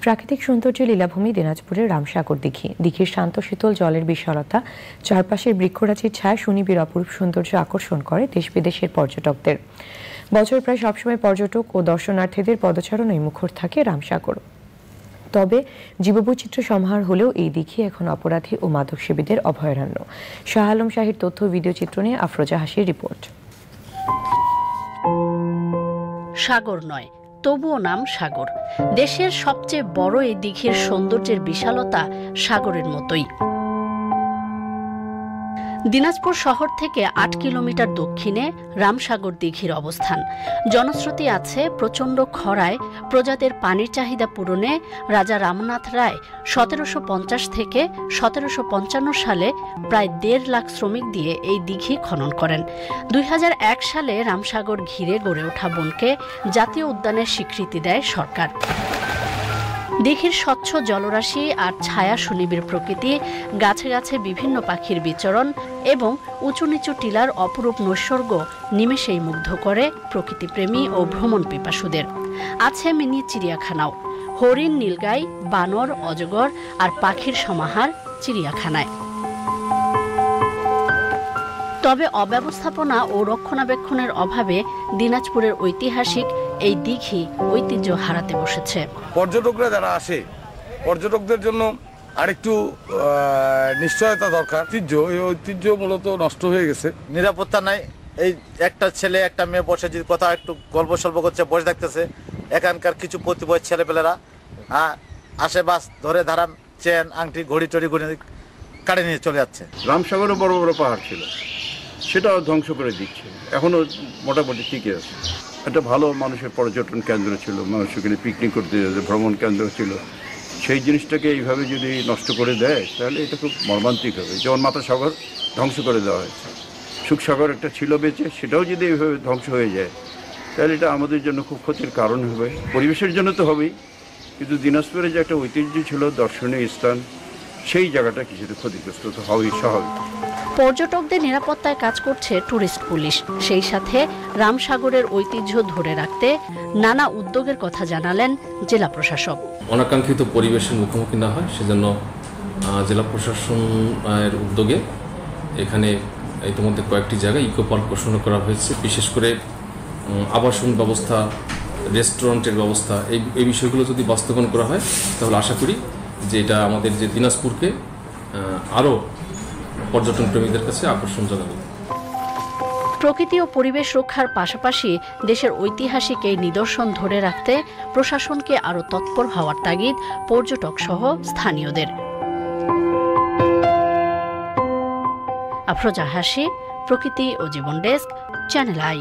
প্রাকৃতিক সৌন্দর্য লীলাভূমি দিনাজপুরের রামসাগর দিঘি। দিঘির শান্ত শীতল জলের বিশালতা, চারপাশের বৃক্ষরাজির ছায়া সুনিবিড় অপরূপ সৌন্দর্য আকর্ষণ করে দেশ বিদেশের পর্যটকদের। বছর প্রায় সবসময় পর্যটক ও দর্শনার্থীদের পদচারণায় মুখর থাকে রামসাগর। তবে জীববৈচিত্র্য সমাহার হলেও এই দিঘি এখন অপরাধী ও মাদকসেবীদের অভয়ারণ্য। শাহ আলম শাহীর তথ্য ভিডিও চিত্র নিয়ে আফরোজা হাসির রিপোর্ট। সাগর নয়, তবুও নাম সাগর। দেশের সবচেয়ে বড় এই দিঘির সৌন্দর্যের বিশালতা সাগরের মতোই। দিনাজপুর শহর থেকে ৮ কিলোমিটার দক্ষিণে রামসাগর দিঘির অবস্থান। জনশ্রুতি আছে, প্রচণ্ড খরায় প্রজাদের পানির চাহিদা পূরণে রাজা রামনাথ রায় ১৭৫০ থেকে ১৭৫৫ সালে প্রায় ১.৫ লাখ শ্রমিক দিয়ে এই দিঘি খনন করেন। ২০০১ সালে রামসাগর ঘিরে গড়ে ওঠা বনকে জাতীয় উদ্যানের স্বীকৃতি দেয় সরকার। দিঘির স্বচ্ছ জলরাশি আর ছায়া সুনিবিড় প্রকৃতি, গাছে গাছে বিভিন্ন পাখির বিচরণ এবং উঁচু নিচু টিলার অপরূপ নৈসর্গ নিমেষেই মুগ্ধ করে প্রকৃতিপ্রেমী ও ভ্রমণ পিপাসুদের। আছে মিনি চিড়িয়াখানাও, হরিণ, নীলগাই, বানর, অজগর আর পাখির সমাহার চিড়িয়াখানায়। তবে অব্যবস্থাপনা ও রক্ষণাবেক্ষণের অভাবে দিনাজপুরের ঐতিহাসিক এই দিঘি ঐতিহ্য হারাতে বসেছে। পর্যটকরা যারা আসে, পর্যটকদের জন্য আরেকটু নিশ্চয়তা দরকার। এই ঐতিহ্য মূলত নষ্ট হয়ে গেছে। নিরাপত্তা নাই। এই একটা ছেলে একটা মেয়ে বসে যদি কোথাও একটু গল্প সল্প করছে, বসে থাকতেছে, এখানকার কিছু প্রতিবয় ছেলেপেলেরা আসে, বাস ধরে ধারান, চেন, আংটি, ঘড়ি টড়ি কাটে নিয়ে চলে যাচ্ছে। রামসাগরে বড় বড় পাহাড় ছিল, সেটাও ধ্বংস করে দিচ্ছে। এখনও মোটামুটি টিকে আছে। একটা ভালো মানুষের পর্যটন কেন্দ্র ছিল, মানুষ ওখানে পিকনিক করতে যেত, ভ্রমণ কেন্দ্র ছিল। সেই জিনিসটাকে এইভাবে যদি নষ্ট করে দেয় তাহলে এটা খুব মর্মান্তিক হবে। যেমন মাতাসাগর ধ্বংস করে দেওয়া হয়েছে, সুখসাগর একটা ছিল বেঁচে, সেটাও যদি এইভাবে ধ্বংস হয়ে যায় তাহলে এটা আমাদের জন্য খুব ক্ষতির কারণ হবে। পরিবেশের জন্য তো হবেই, কিন্তু দিনাজপুরে যে একটা ঐতিহ্য ছিল, দর্শনীয় স্থান, সেই জায়গাটা কিছুটা ক্ষতিগ্রস্ত তো হবেই স্বাভাবিক। পর্যটকদের নিরাপত্তায় কাজ করছে ট্যুরিস্ট পুলিশ। সেই সাথে রামসাগরের ঐতিহ্য ধরে রাখতে নানা উদ্যোগের কথা জানালেন জেলা প্রশাসক। অনাকাঙ্ক্ষিত পরিবেশের মুখোমুখি না হয় সেজন্য জেলা প্রশাসনের উদ্যোগে এখানে ইতিমধ্যে কয়েকটি জায়গায় ইকো পার্ক ঘোষণা করা হয়েছে। বিশেষ করে আবাসন ব্যবস্থা, রেস্টুরেন্টের ব্যবস্থা, এই বিষয়গুলো যদি বাস্তবায়ন করা হয় তাহলে আশা করি যে এটা আমাদের যে দিনাজপুরকে আরও পর্যটন প্রেমীদের কাছে আকর্ষণ জানাবে। প্রকৃতি ও পরিবেশ রক্ষার পাশাপাশি দেশের ঐতিহাসিক এই নিদর্শন ধরে রাখতে প্রশাসনকে আরও তৎপর হওয়ার তাগিদ পর্যটক সহ স্থানীয়দের। আফরোজা হাসি, প্রকৃতি ও জীবন ডেস্ক, চ্যানেল আই।